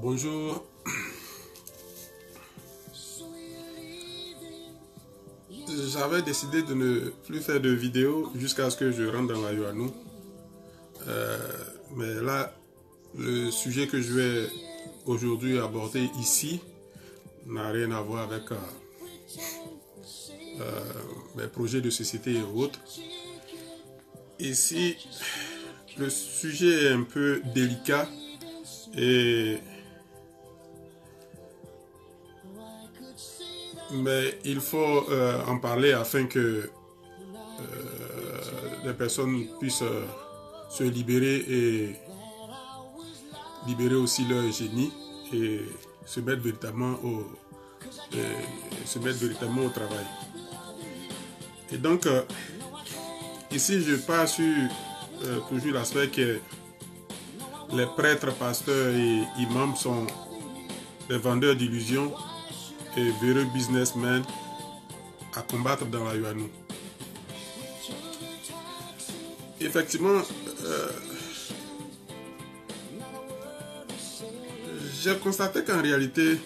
Bonjour. J'avais décidé de ne plus faire de vidéos jusqu'à ce que je rentre dans la Yoanou. Mais là, le sujet que je vais aujourd'hui aborder ici n'a rien à voir avec mes projets de société et autres. Ici, le sujet est un peu délicat mais il faut en parler afin que les personnes puissent se libérer et libérer aussi leur génie et se mettre véritablement au travail. Et donc, ici, je pars sur toujours l'aspect que les prêtres, pasteurs et imams sont des vendeurs d'illusions et véreux businessmen à combattre dans la Yoanou. Effectivement, j'ai constaté qu'en réalité,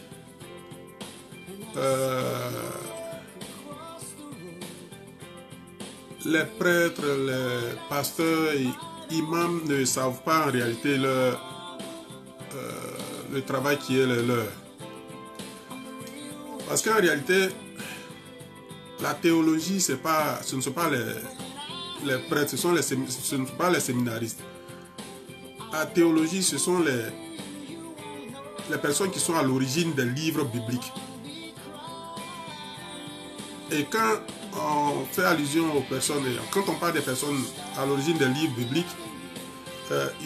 les prêtres, les pasteurs et imams ne savent pas en réalité le travail qui est le leur. Parce qu'en réalité, la théologie, ce ne sont pas les prêtres, ce ne sont pas les séminaristes. La théologie, ce sont les personnes qui sont à l'origine des livres bibliques. Et quand on fait allusion aux personnes, quand on parle des personnes à l'origine des livres bibliques,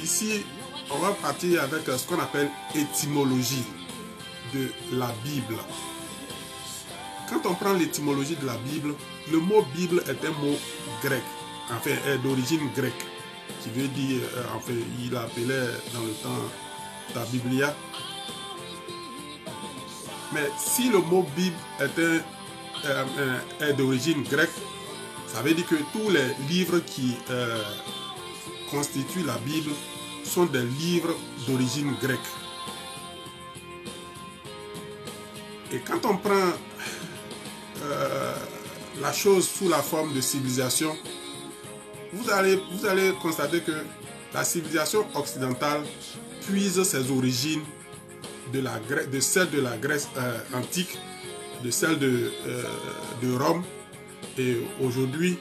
ici, on va partir avec ce qu'on appelle étymologie de la Bible. Quand on prend l'étymologie de la Bible, le mot Bible est un mot grec, enfin est d'origine grecque, qui veut dire, enfin il appelait dans le temps la Biblia. Mais si le mot Bible est d'origine grecque, ça veut dire que tous les livres qui constituent la Bible sont des livres d'origine grecque. Et quand on prend la chose sous la forme de civilisation, vous allez constater que la civilisation occidentale puise ses origines de celle de la Grèce antique, de celle de Rome, et aujourd'hui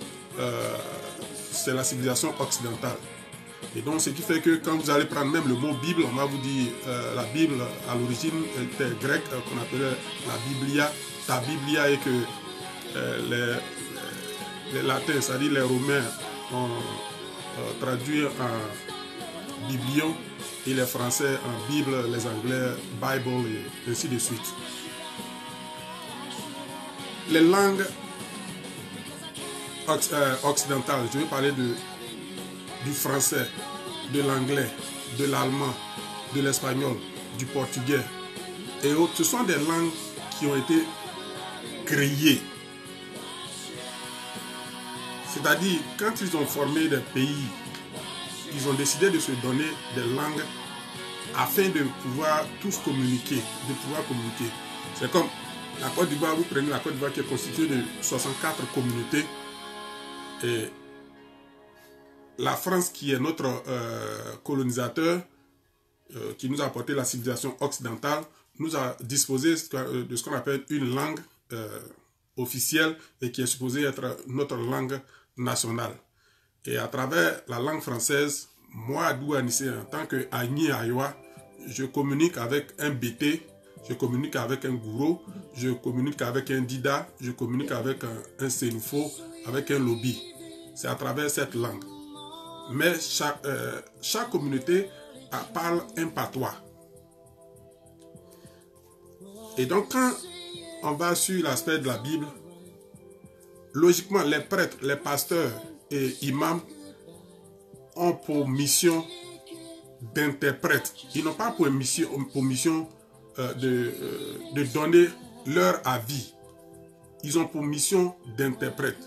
c'est la civilisation occidentale. Et donc ce qui fait que quand vous allez prendre même le mot Bible, on va vous dire la Bible à l'origine était grecque, qu'on appelait la Biblia, ta Biblia, et que les latins, c'est-à-dire les romains, ont traduit en biblion, et les français en Bible, les anglais Bible, et ainsi de suite. Les langues occidentales, je vais parler du français, de l'anglais, de l'allemand, de l'espagnol, du portugais et autres. Ce sont des langues qui ont été créées. C'est-à-dire, quand ils ont formé des pays, ils ont décidé de se donner des langues afin de pouvoir tous communiquer, C'est comme la Côte d'Ivoire, vous prenez la Côte d'Ivoire qui est constituée de 64 communautés, et la France, qui est notre colonisateur, qui nous a apporté la civilisation occidentale, nous a disposé de ce qu'on appelle une langue officielle et qui est supposée être notre langue nationale. Et à travers la langue française, moi, Adou Anissé, en tant que Agni Ayoa, je communique avec un BT, je communique avec un Gouro, je communique avec un Dida, je communique avec un Sénoufo, avec un Lobby. C'est à travers cette langue. Mais chaque communauté parle un patois. Et donc, quand on va sur l'aspect de la Bible, logiquement, les prêtres, les pasteurs et imams ont pour mission d'interprètes. Ils n'ont pas pour mission de donner leur avis. Ils ont pour mission d'interprètes.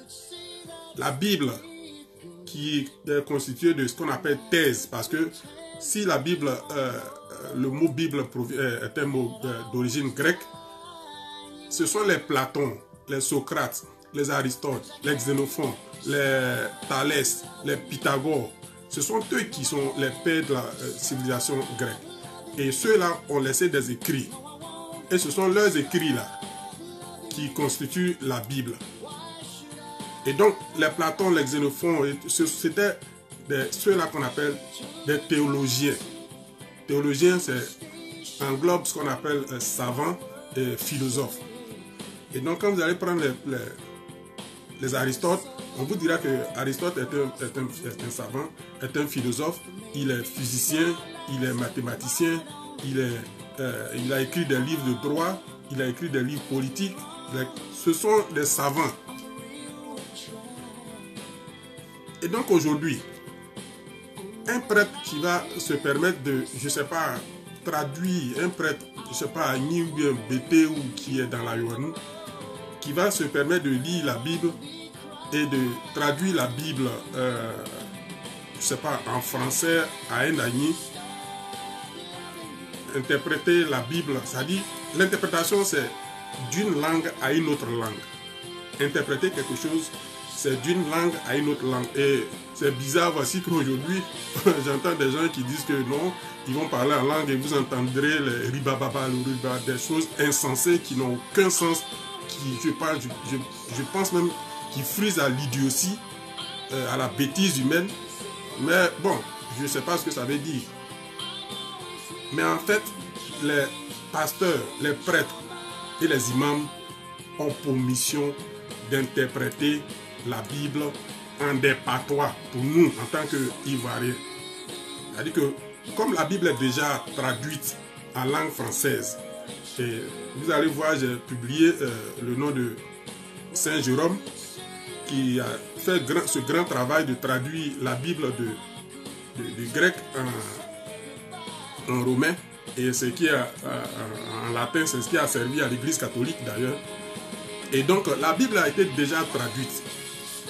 La Bible, qui est constituée de ce qu'on appelle thèse, parce que si la Bible le mot Bible est un mot d'origine grecque. Ce sont les Platon, les Socrates, les Aristote, les Xénophon, les Thalès, les Pythagore. Ce sont eux qui sont les pères de la civilisation grecque. Et ceux-là ont laissé des écrits. Et ce sont leurs écrits-là qui constituent la Bible. Et donc, les Platon, les Xénophon, c'était ceux-là qu'on appelle des théologiens. Théologien, c'est englobe ce qu'on appelle savant et philosophe. Et donc, quand vous allez prendre les Aristote, on vous dira que Aristote est un savant, est un philosophe, il est physicien, il est mathématicien, il a écrit des livres de droit, il a écrit des livres politiques. Ce sont des savants. Et donc aujourd'hui, un prêtre qui va se permettre de, je ne sais pas, traduire, un prêtre, je ne sais pas, ni bien Bété ou qui est dans la Yohannou, qui va se permettre de lire la Bible et de traduire la Bible, je ne sais pas, en français à un ami, interpréter la Bible, c'est-à-dire, l'interprétation c'est d'une langue à une autre langue. Interpréter quelque chose, c'est d'une langue à une autre langue. Et c'est bizarre, voici qu'aujourd'hui, j'entends des gens qui disent que non, ils vont parler en langue et vous entendrez les ribababa, des choses insensées qui n'ont aucun sens, qui, je pense même, qui frisent à l'idiotie, à la bêtise humaine. Mais bon, je ne sais pas ce que ça veut dire. Mais en fait, les pasteurs, les prêtres et les imams ont pour mission d'interpréter la Bible en des patois pour nous en tant qu'Ivoiriens. C'est-à-dire que comme la Bible est déjà traduite en langue française, et vous allez voir, j'ai publié le nom de Saint Jérôme qui a fait ce grand travail de traduire la Bible du grec en romain, et ce qui est en latin, c'est ce qui a servi à l'Église catholique d'ailleurs. Et donc la Bible a été déjà traduite.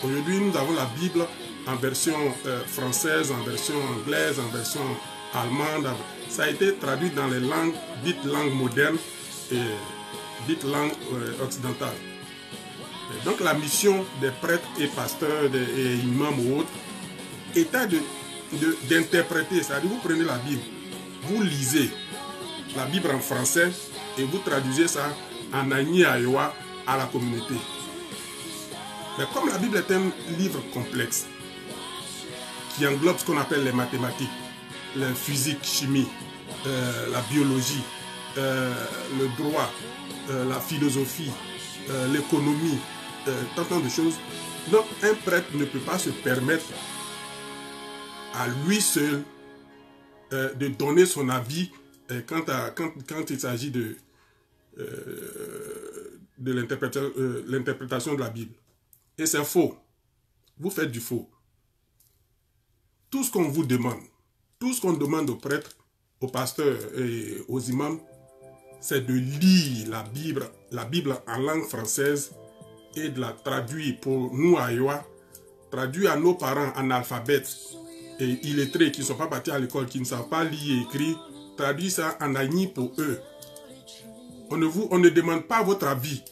Aujourd'hui, nous avons la Bible en version française, en version anglaise, en version allemande. Ça a été traduit dans les langues dites langues modernes et dites langues occidentales. Et donc la mission des prêtres et pasteurs et imams ou autres était d'interpréter. C'est-à-dire, vous prenez la Bible, vous lisez la Bible en français et vous traduisez ça en Agni Ayoa à la communauté. Mais comme la Bible est un livre complexe qui englobe ce qu'on appelle les mathématiques, la physique, chimie, la biologie, le droit, la philosophie, l'économie, tant de choses, donc un prêtre ne peut pas se permettre à lui seul de donner son avis quand il s'agit de l'interprétation de la Bible. Et c'est faux. Vous faites du faux. Tout ce qu'on vous demande, tout ce qu'on demande aux prêtres, aux pasteurs et aux imams, c'est de lire la Bible en langue française et de la traduire pour nous à Iowa, traduire à nos parents analphabètes et illettrés qui ne sont pas partis à l'école, qui ne savent pas lire et écrire, traduire ça en agni pour eux. On ne demande pas votre avis.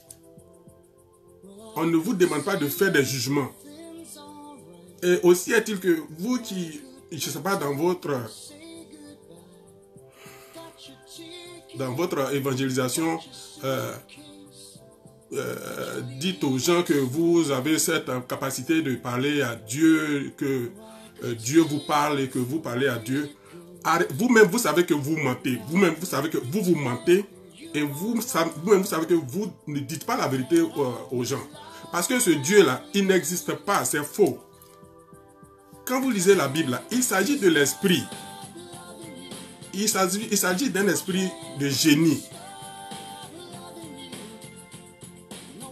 On ne vous demande pas de faire des jugements. Et aussi est-il que vous qui, je ne sais pas, dans votre évangélisation, dites aux gens que vous avez cette capacité de parler à Dieu, que Dieu vous parle et que vous parlez à Dieu. Vous-même, vous savez que vous mentez. Vous-même, vous savez que vous mentez. Et vous-même, vous savez que vous ne dites pas la vérité aux gens. Parce que ce Dieu-là, il n'existe pas, c'est faux. Quand vous lisez la Bible, il s'agit de l'esprit. Il s'agit d'un esprit de génie.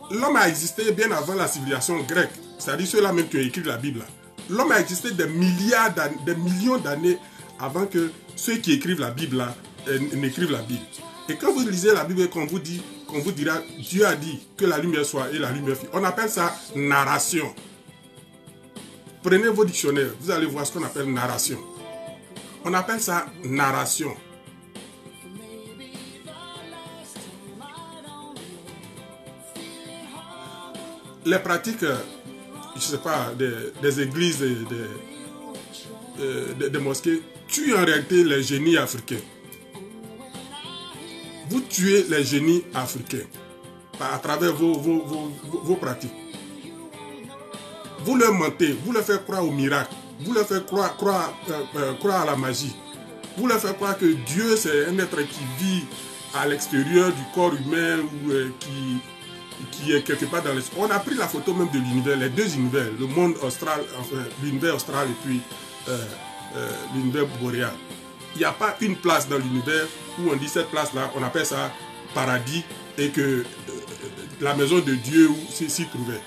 L'homme a existé bien avant la civilisation grecque. C'est-à-dire ceux-là même qui ont écrit la Bible. L'homme a existé des millions d'années avant que ceux qui écrivent la Bible n'écrivent la Bible. Et quand vous lisez la Bible, qu'on vous dira, Dieu a dit que la lumière soit et la lumière fut. On appelle ça narration. Prenez vos dictionnaires, vous allez voir ce qu'on appelle narration. On appelle ça narration. les pratiques, je ne sais pas, des églises, des mosquées, tuent en réalité les génies africains. Vous tuez les génies africains à travers vos pratiques. Vous leur mentez, vous leur faites croire au miracle, vous leur faites croire à la magie. Vous leur faites croire que Dieu, c'est un être qui vit à l'extérieur du corps humain ou qui est quelque part dans l'espace. On a pris la photo même de l'univers, les deux univers, le monde austral, enfin l'univers austral et puis l'univers boréal. Il n'y a pas une place dans l'univers où on dit cette place-là, on appelle ça paradis et que la maison de Dieu s'y trouvait.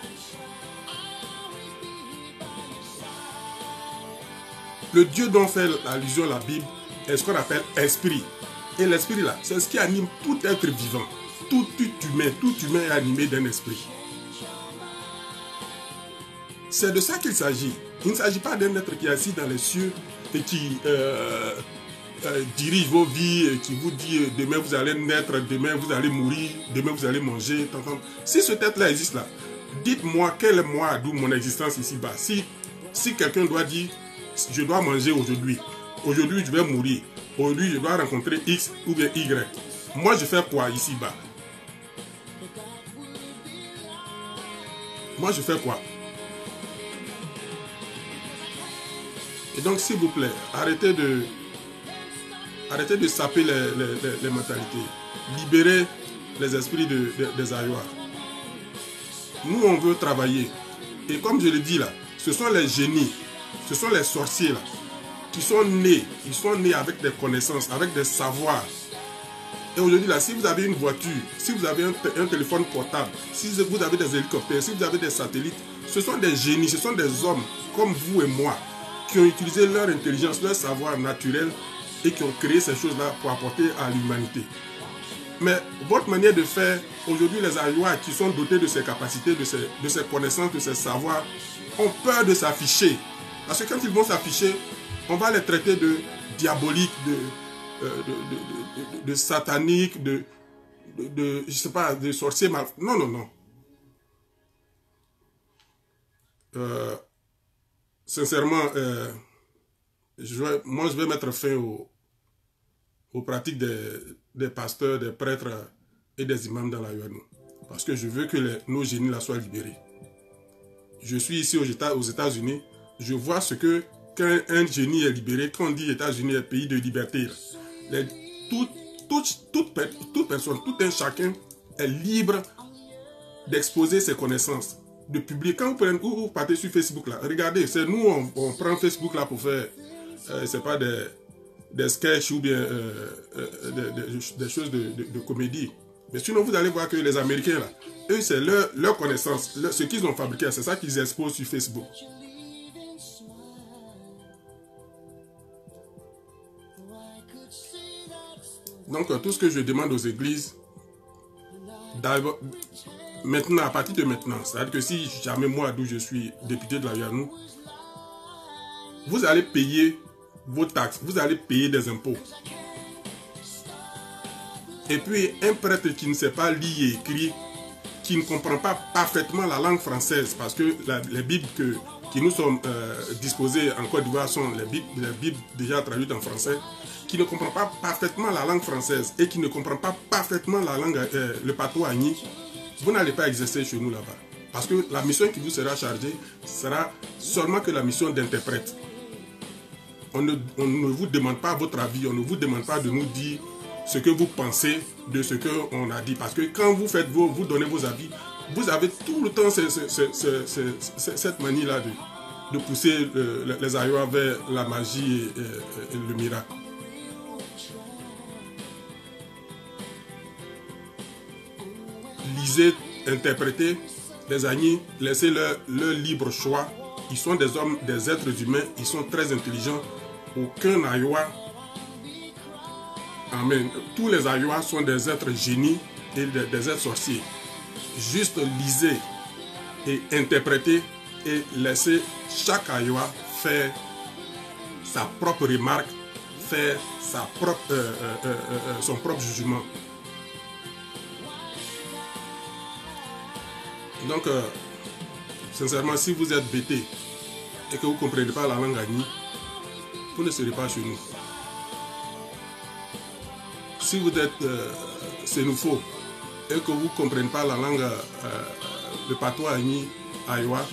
Le Dieu dont fait allusion la Bible est ce qu'on appelle esprit. Et l'esprit là, c'est ce qui anime tout être vivant. Tout humain est animé d'un esprit. C'est de ça qu'il s'agit. Il ne s'agit pas d'un être qui est assis dans les cieux et qui dirige vos vies, qui vous dit demain vous allez naître, demain vous allez mourir, demain vous allez manger. Si ce être-là existe là, dites-moi quel est moi d'où mon existence ici-bas. Si quelqu'un doit dire je dois manger aujourd'hui, aujourd'hui je vais mourir, aujourd'hui je dois rencontrer X ou bien Y. Moi je fais quoi ici-bas? Moi je fais quoi? Et donc s'il vous plaît, arrêtez de saper les mentalités. Libérez les esprits des aïouas. Nous on veut travailler. Et comme je le dis là, ce sont les génies, ce sont les sorciers là, qui sont nés, ils sont nés avec des connaissances, avec des savoirs. Et aujourd'hui là, si vous avez une voiture, si vous avez un téléphone portable, si vous avez des hélicoptères, si vous avez des satellites, ce sont des génies, ce sont des hommes comme vous et moi qui ont utilisé leur intelligence, leur savoir naturel et qui ont créé ces choses-là pour apporter à l'humanité. Mais votre manière de faire, aujourd'hui les aïouas qui sont dotés de ces capacités, de ces connaissances, de ces savoirs, ont peur de s'afficher. Parce que quand ils vont s'afficher, on va les traiter de diaboliques, de sataniques, je sais pas, de sorciers mal. Non, non, non. Sincèrement, moi je vais mettre fin aux pratiques des pasteurs, des prêtres et des imams dans la UNO. Parce que je veux que nos génies là soient libérés. Je suis ici aux États-Unis, je vois ce que quand un génie est libéré, quand on dit États-Unis est pays de liberté, toute personne, tout un chacun est libre d'exposer ses connaissances, de publier. Quand vous partez sur Facebook là, regardez, c'est nous on prend Facebook là pour faire, c'est pas des sketchs ou bien des choses de comédie. Mais sinon vous allez voir que les Américains là, eux c'est leur connaissance, ce qu'ils ont fabriqué, c'est ça qu'ils exposent sur Facebook. Donc tout ce que je demande aux églises, maintenant, à partir de maintenant, c'est-à-dire que si jamais moi, d'où je suis député de la UANU, vous allez payer vos taxes, vous allez payer des impôts. Et puis un prêtre qui ne sait pas lire et écrire, qui ne comprend pas parfaitement la langue française, parce que les Bibles qui nous sont disposées en Côte d'Ivoire sont les Bibles déjà traduites en français, qui ne comprend pas parfaitement la langue française et qui ne comprend pas parfaitement la langue, le patois agni, vous n'allez pas exercer chez nous là-bas. Parce que la mission qui vous sera chargée sera seulement que la mission d'interprète. On ne vous demande pas votre avis, on ne vous demande pas de nous dire ce que vous pensez de ce qu'on a dit. Parce que quand vous faites vous donnez vos avis, vous avez tout le temps cette manie-là de pousser les aïouas vers la magie et le miracle. Lisez, interprétez les agnis, laissez leur libre choix. Ils sont des hommes, des êtres humains, ils sont très intelligents. Aucun aïoua, amen, tous les aïouas sont des êtres génies et des êtres sorciers. Juste lisez et interprétez et laissez chaque aïoua faire sa propre remarque, faire son propre jugement. Donc, sincèrement, si vous êtes bêté et que vous ne comprenez pas la langue Agni, vous ne serez pas chez nous. Si vous êtes sénoufo et que vous ne comprenez pas la langue, le patois Agni, Aïwa,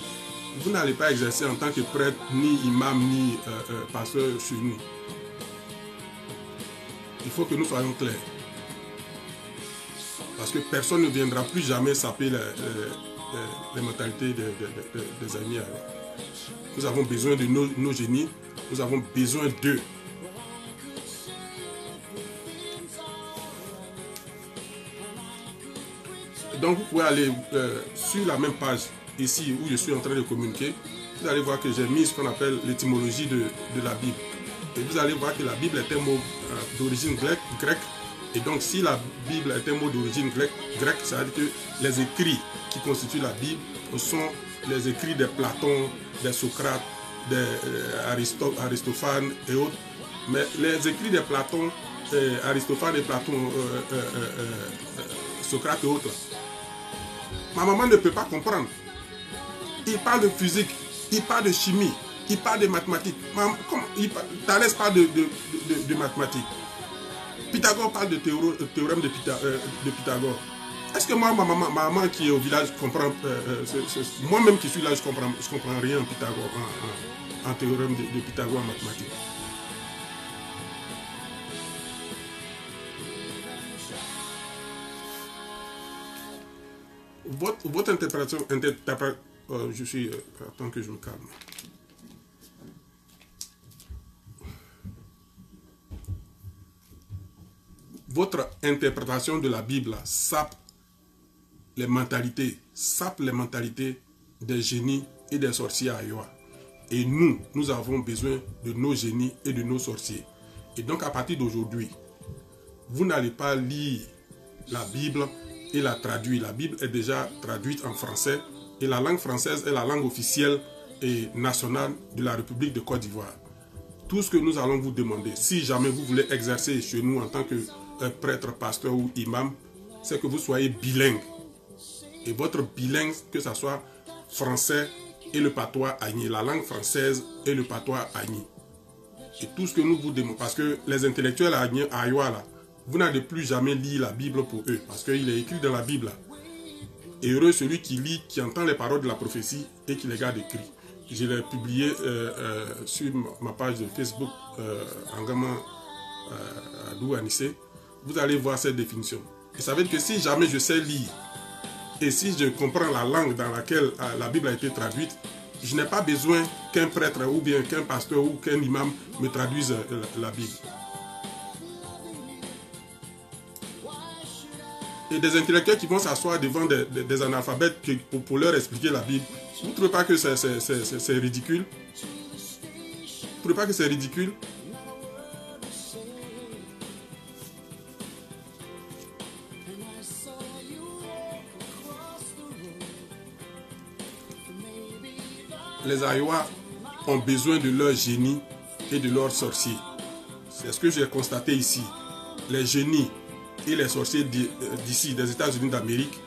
vous n'allez pas exercer en tant que prêtre, ni imam, ni pasteur chez nous. Il faut que nous soyons clairs. Parce que personne ne viendra plus jamais saper les mentalités des amis. Nous avons besoin de nos génies, nous avons besoin d'eux. Donc vous pouvez aller sur la même page ici où je suis en train de communiquer. Vous allez voir que j'ai mis ce qu'on appelle l'étymologie de la Bible. Et vous allez voir que la Bible est un mot d'origine grecque. Et donc si la Bible est un mot d'origine grecque, ça veut dire que les écrits qui constituent la Bible sont les écrits de Platon, de Socrate, d'Aristophane et autres. Mais les écrits de Platon, Aristophane et Platon, Socrate et autres, ma maman ne peut pas comprendre. Il parle de physique, il parle de chimie, il parle de mathématiques. Thalès parle de mathématiques. Pythagore parle de théorème de Pythagore. Est-ce que moi, ma maman qui est au village comprend, moi-même qui suis là, je comprends rien en Pythagore, en théorème de Pythagore en mathématiques. Votre interprétation, je suis, attends que je me calme. Votre interprétation de la Bible sape les mentalités des génies et des sorciers à Aïwa. Et nous avons besoin de nos génies et de nos sorciers. Et donc à partir d'aujourd'hui, vous n'allez pas lire la Bible et la traduire. La Bible est déjà traduite en français et la langue française est la langue officielle et nationale de la République de Côte d'Ivoire. Tout ce que nous allons vous demander, si jamais vous voulez exercer chez nous en tant que prêtre, pasteur ou imam, c'est que vous soyez bilingue. Et votre bilingue, que ce soit français et le patois Agni, la langue française et le patois Agni. Et tout ce que nous vous demandons, parce que les intellectuels à Aïwa, là, vous n'allez plus jamais lire la Bible pour eux, parce qu'il est écrit dans la Bible. Et heureux celui qui lit, qui entend les paroles de la prophétie et qui les garde écrits. Je l'ai publié sur ma page de Facebook, Angama Adou Anissé. Vous allez voir cette définition. Et ça veut dire que si jamais je sais lire, et si je comprends la langue dans laquelle la Bible a été traduite, je n'ai pas besoin qu'un prêtre ou bien qu'un pasteur ou qu'un imam me traduise la Bible. Et des intellectuels qui vont s'asseoir devant des analphabètes pour leur expliquer la Bible, vous ne trouvez pas que c'est ridicule? Vous ne trouvez pas que c'est ridicule? Les Aïwa ont besoin de leur génie et de leurs sorciers. C'est ce que j'ai constaté ici. Les génies et les sorciers d'ici, des États-Unis d'Amérique,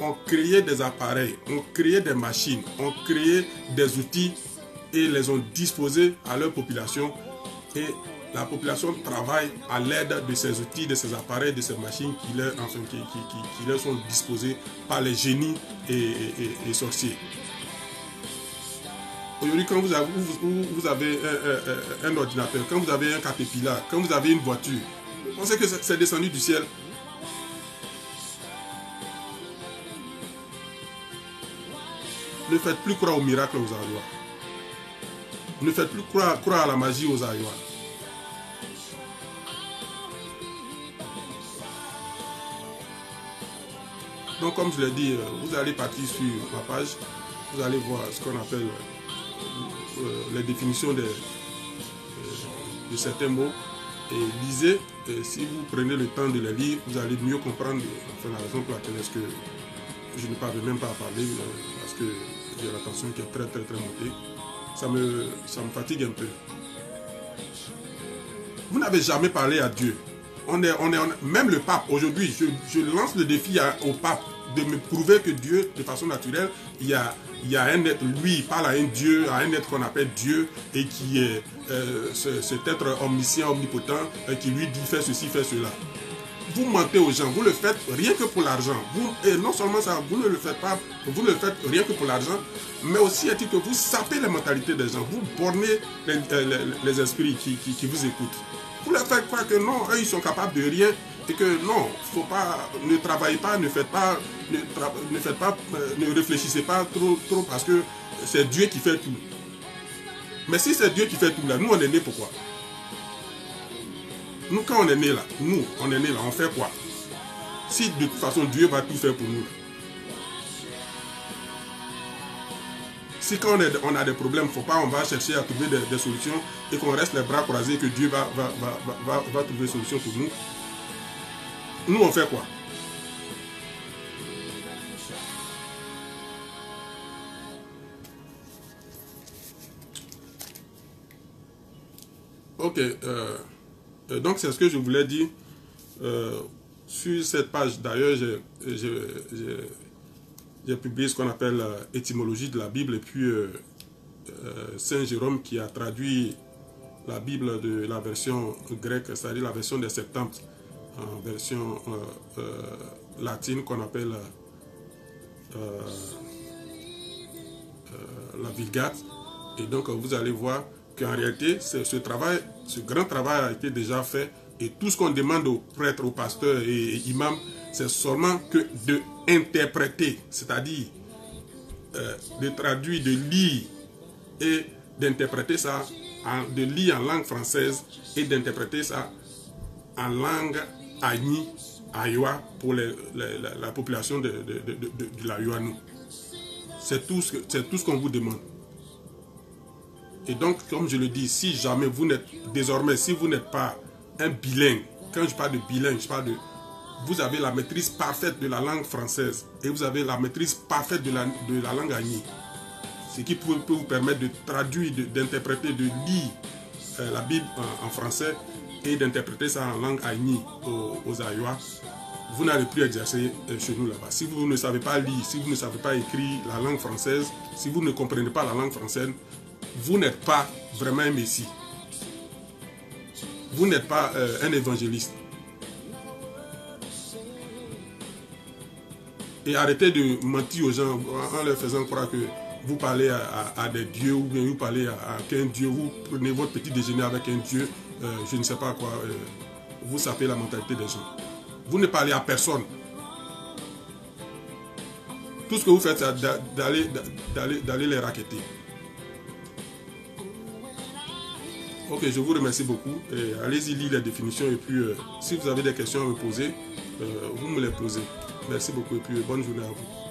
ont créé des appareils, ont créé des machines, ont créé des outils et les ont disposés à leur population. Et la population travaille à l'aide de ces outils, de ces appareils, de ces machines qui leur sont disposés par les génies et sorciers. Aujourd'hui, quand vous avez un ordinateur, quand vous avez un Caterpillar, quand vous avez une voiture, vous pensez que c'est descendu du ciel? Ne faites plus croire au miracle aux Aïwa. Ne faites plus croire à la magie aux Aïwa. Donc, comme je l'ai dit, vous allez partir sur ma page, vous allez voir ce qu'on appelle les définitions de certains mots et lisez. Et si vous prenez le temps de les lire, vous allez mieux comprendre la raison pour laquelle est-ce que je ne parviens même pas à parler parce que j'ai l'attention qui est très montée. Ça me fatigue un peu. Vous n'avez jamais parlé à Dieu. Même le pape, aujourd'hui, je lance le défi au pape de me prouver que Dieu, de façon naturelle, il y a il y a un être, lui, il parle à un Dieu, à un être qu'on appelle Dieu, et qui est cet être omniscient, omnipotent, qui lui dit fais ceci, fais cela. Vous mentez aux gens, vous le faites rien que pour l'argent. Et non seulement ça, vous ne le faites pas, vous ne le faites rien que pour l'argent, mais aussi est-il que vous sapez les mentalités des gens, vous bornez les esprits qui vous écoutent. Vous leur faites croire que non, eux ils sont capables de rien, et que non, faut pas, ne travaillez pas, ne faites pas, ne réfléchissez pas trop parce que c'est Dieu qui fait tout. Mais si c'est Dieu qui fait tout là, nous on est nés pourquoi? Nous quand on est nés là, on fait quoi? Si de toute façon Dieu va tout faire pour nous là. Si quand on a des problèmes, on va chercher à trouver des solutions et qu'on reste les bras croisés que Dieu va trouver des solutions pour nous. Nous on fait quoi? Ok, donc c'est ce que je voulais dire sur cette page. D'ailleurs, j'ai publié ce qu'on appelle étymologie de la Bible, et puis Saint Jérôme qui a traduit la Bible de la version grecque, c'est-à-dire la version des Septante, en version latine qu'on appelle la Vulgate. Et donc vous allez voir qu'en réalité, ce grand travail a été déjà fait, et tout ce qu'on demande aux prêtres, aux pasteurs et imams, c'est seulement que de interpréter, c'est-à-dire de traduire, de lire et d'interpréter ça, de lire en langue française et d'interpréter ça en langue Agni, Ayoua, pour la population de la Yoanou. C'est tout ce qu'on vous demande. Et donc, comme je le dis, si jamais vous n'êtes, désormais, si vous n'êtes pas un bilingue, quand je parle de bilingue, je parle de, vous avez la maîtrise parfaite de la langue française et vous avez la maîtrise parfaite de la langue Agni. Ce qui peut vous permettre de traduire, d'interpréter, de lire la Bible en français et d'interpréter ça en langue Agni aux Ayois. Vous n'allez plus exercer chez nous là-bas. Si vous ne savez pas lire, si vous ne savez pas écrire la langue française, si vous ne comprenez pas la langue française, vous n'êtes pas vraiment un messie. Vous n'êtes pas un évangéliste. Et arrêtez de mentir aux gens en leur faisant croire que vous parlez à des dieux, ou bien vous parlez à qu'un dieu, vous prenez votre petit déjeuner avec un dieu, je ne sais pas quoi, vous sapez la mentalité des gens. Vous ne parlez à personne. Tout ce que vous faites, c'est d'aller les racketter. Ok, je vous remercie beaucoup. Allez-y lire les définitions, et puis si vous avez des questions à me poser, vous me les posez. Merci beaucoup et puis bonne journée à vous.